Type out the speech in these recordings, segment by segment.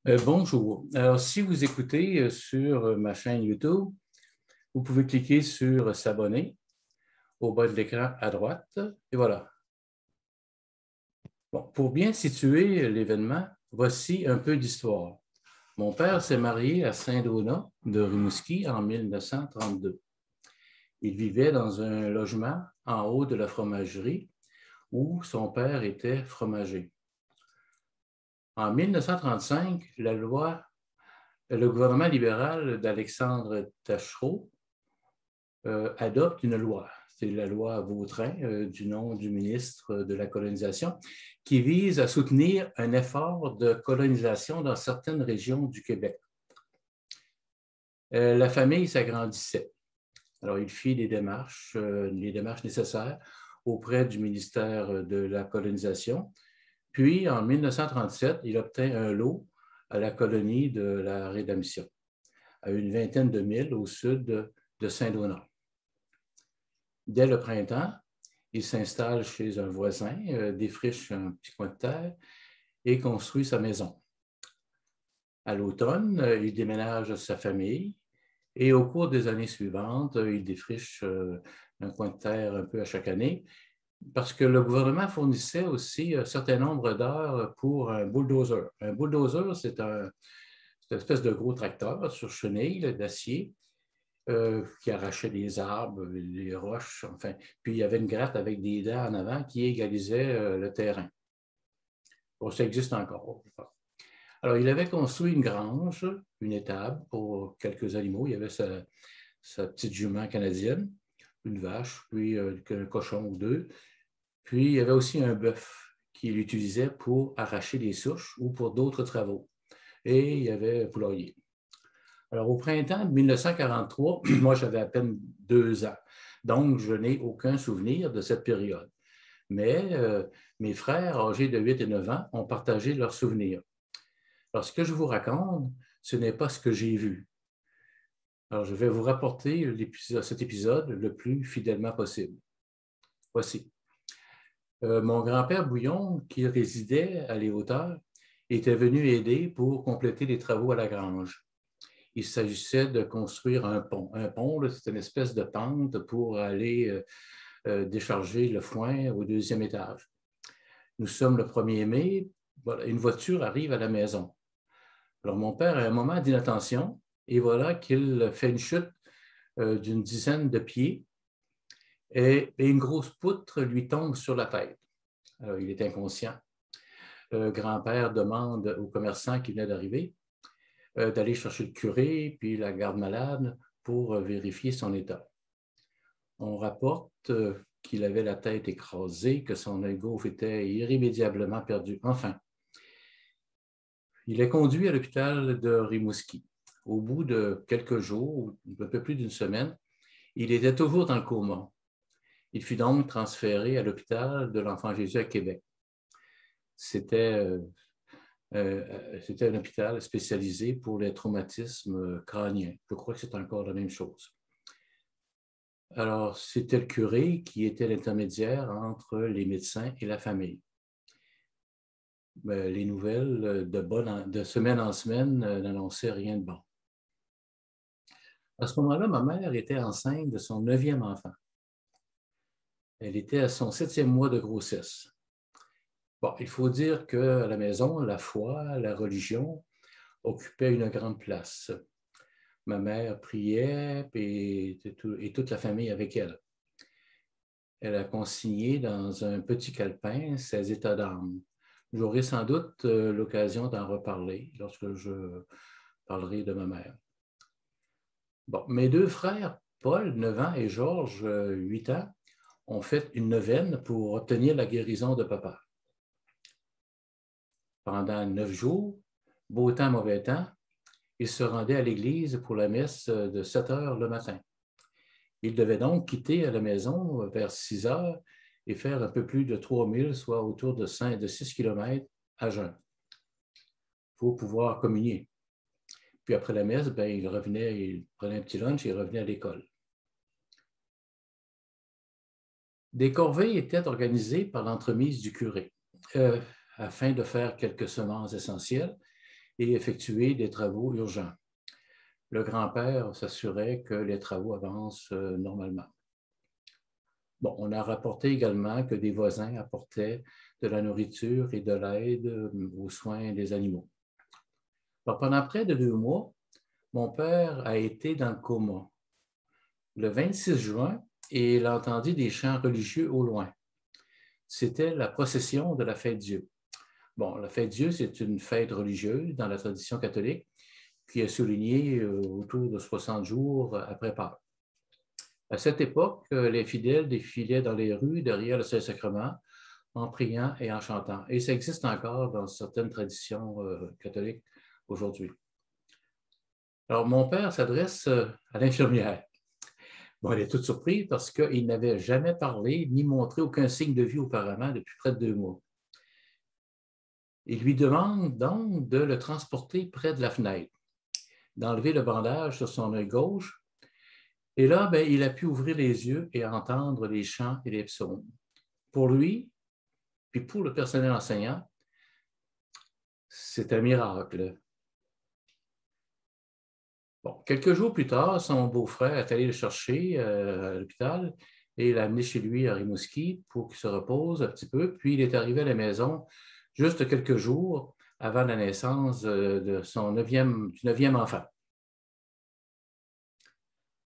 Bonjour. Alors, si vous écoutez sur ma chaîne YouTube, vous pouvez cliquer sur s'abonner au bas de l'écran à droite. Et voilà. Bon, pour bien situer l'événement, voici un peu d'histoire. Mon père s'est marié à Saint-Donat de Rimouski en 1932. Il vivait dans un logement en haut de la fromagerie où son père était fromager. En 1935, le gouvernement libéral d'Alexandre Taschereau adopte une loi. C'est la loi Vautrin, du nom du ministre de la colonisation, qui vise à soutenir un effort de colonisation dans certaines régions du Québec. La famille s'agrandissait. Alors, il fit les démarches nécessaires auprès du ministère de la colonisation. Puis, en 1937, il obtint un lot à la colonie de la Rédemption, à une vingtaine de milles au sud de Saint-Donat. Dès le printemps, il s'installe chez un voisin, défriche un petit coin de terre et construit sa maison. À l'automne, il déménage sa famille et au cours des années suivantes, il défriche un coin de terre un peu à chaque année parce que le gouvernement fournissait aussi un certain nombre d'heures pour un bulldozer. Un bulldozer, c'est une espèce de gros tracteur sur chenille d'acier qui arrachait des arbres, des roches, enfin. Puis il y avait une gratte avec des dents en avant qui égalisait le terrain. Bon, ça existe encore. Alors, il avait construit une grange, une étable pour quelques animaux. Il y avait sa petite jument canadienne, une vache, puis un cochon ou deux. Puis, il y avait aussi un bœuf qu'il utilisait pour arracher des souches ou pour d'autres travaux. Et il y avait un poulailler. Alors, au printemps de 1943, moi, j'avais à peine 2 ans. Donc, je n'ai aucun souvenir de cette période. Mais mes frères, âgés de 8 et 9 ans, ont partagé leurs souvenirs. Alors, ce que je vous raconte, ce n'est pas ce que j'ai vu. Alors, je vais vous rapporter cet épisode le plus fidèlement possible. Voici. Mon grand-père Bouillon, qui résidait à Les Hauteurs, était venu aider pour compléter les travaux à la grange. Il s'agissait de construire un pont. Un pont, c'est une espèce de pente pour aller décharger le foin au 2e étage. Nous sommes le 1er mai, voilà, une voiture arrive à la maison. Alors, mon père a un moment d'inattention et voilà qu'il fait une chute d'une dizaine de pieds et une grosse poutre lui tombe sur la tête. Alors, il est inconscient. Le grand-père demande au commerçant qui venait d'arriver d'aller chercher le curé puis la garde-malade pour vérifier son état. On rapporte qu'il avait la tête écrasée, que son œil gauche était irrémédiablement perdu. Enfin, il est conduit à l'hôpital de Rimouski. Au bout de quelques jours, un peu plus d'une semaine, il était toujours dans le coma. Il fut donc transféré à l'hôpital de l'Enfant-Jésus à Québec. C'était un hôpital spécialisé pour les traumatismes crâniens. Je crois que c'est encore la même chose. Alors, c'était le curé qui était l'intermédiaire entre les médecins et la famille. Les nouvelles de semaine en semaine n'annonçaient rien de bon. À ce moment-là, ma mère était enceinte de son 9e enfant. Elle était à son 7e mois de grossesse. Bon, il faut dire qu'à la maison, la foi, la religion occupaient une grande place. Ma mère priait et toute la famille avec elle. Elle a consigné dans un petit calepin ses états d'âme. J'aurai sans doute l'occasion d'en reparler lorsque je parlerai de ma mère. Bon, mes 2 frères, Paul, 9 ans, et Georges, 8 ans, ont fait une neuvaine pour obtenir la guérison de papa. Pendant 9 jours, beau temps, mauvais temps, ils se rendaient à l'église pour la messe de 7 heures le matin. Ils devaient donc quitter à la maison vers 6 heures et faire un peu plus de 3000, soit autour de 6 km à jeun. Il faut pouvoir communier. Puis après la messe, ils revenaient, ils prenaient un petit lunch et ils revenaient à l'école. Des corvées étaient organisées par l'entremise du curé afin de faire quelques semences essentielles et effectuer des travaux urgents. Le grand-père s'assurait que les travaux avancent normalement. Bon, on a rapporté également que des voisins apportaient de la nourriture et de l'aide aux soins des animaux. Alors, pendant près de 2 mois, mon père a été dans le coma. Le 26 juin, il entendit des chants religieux au loin. C'était la procession de la fête Dieu. Bon, la fête Dieu, c'est une fête religieuse dans la tradition catholique qui est soulignée autour de 60 jours après Pâques. À cette époque, les fidèles défilaient dans les rues derrière le Saint-Sacrement en priant et en chantant. Et ça existe encore dans certaines traditions catholiques aujourd'hui. Alors, mon père s'adresse à l'infirmière. Bon, elle est toute surprise parce qu'il n'avait jamais parlé ni montré aucun signe de vie auparavant depuis près de 2 mois. Il lui demande donc de le transporter près de la fenêtre, d'enlever le bandage sur son œil gauche. Et là, bien, il a pu ouvrir les yeux et entendre les chants et les psaumes. Pour lui, puis pour le personnel enseignant, c'est un miracle. Bon, quelques jours plus tard, son beau-frère est allé le chercher à l'hôpital et l'a amené chez lui à Rimouski pour qu'il se repose un petit peu. Puis il est arrivé à la maison juste quelques jours avant la naissance de son du 9e enfant.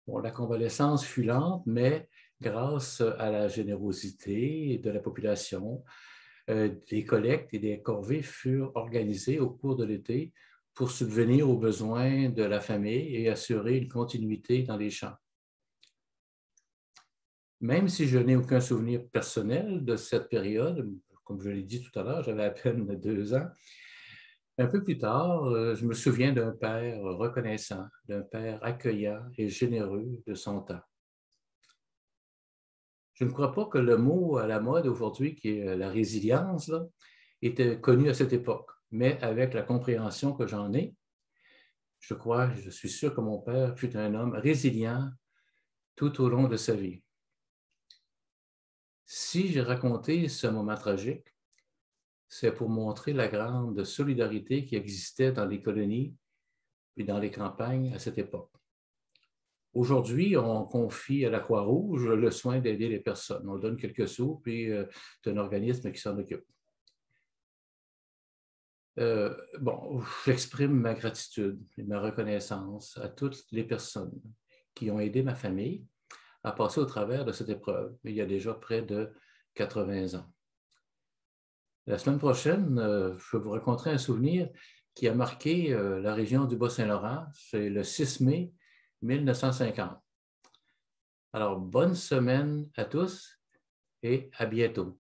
Bon, la convalescence fut lente, mais grâce à la générosité de la population, des collectes et des corvées furent organisées au cours de l'été pour subvenir aux besoins de la famille et assurer une continuité dans les champs. Même si je n'ai aucun souvenir personnel de cette période, comme je l'ai dit tout à l'heure, j'avais à peine 2 ans, un peu plus tard, je me souviens d'un père reconnaissant, d'un père accueillant et généreux de son temps. Je ne crois pas que le mot à la mode aujourd'hui, qui est la résilience, là, était connu à cette époque, mais avec la compréhension que j'en ai, je suis sûr que mon père fut un homme résilient tout au long de sa vie. Si j'ai raconté ce moment tragique, c'est pour montrer la grande solidarité qui existait dans les colonies et dans les campagnes à cette époque. Aujourd'hui, on confie à la Croix-Rouge le soin d'aider les personnes. On donne quelques sous, puis c'est un organisme qui s'en occupe. Bon, j'exprime ma gratitude et ma reconnaissance à toutes les personnes qui ont aidé ma famille à passer au travers de cette épreuve. Il y a déjà près de 80 ans. La semaine prochaine, je vais vous raconter un souvenir qui a marqué la région du Bas-Saint-Laurent. C'est le 6 mai 1950. Alors, bonne semaine à tous et à bientôt.